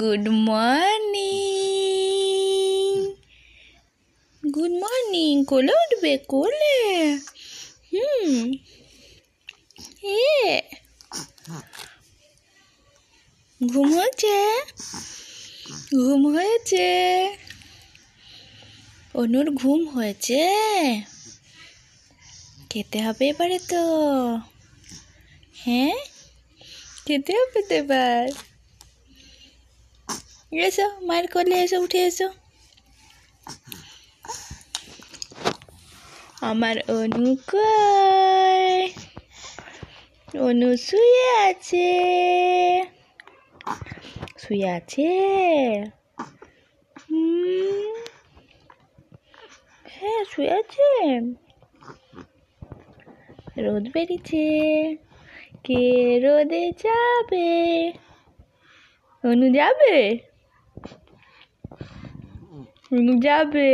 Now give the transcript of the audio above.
Good morning. Good morning. কোলে উঠবে? কোলে? এ ঘুম হয়েছে? ঘুম হয়েছে? অনুর ঘুম হয়েছে? খেতে হবে এবারে তো। হ্যাঁ, খেতে হবে তো এবার। এসো, মায়ের কোলে এসো, উঠে এসো। আমার অনু কই? অনু শুয়ে আছে। শুয়ে আছে? হ্যাঁ, শুয়ে আছে। রোদ বেরিয়েছে। কে রোদে যাবে? অনু যাবে? অনু যাবে।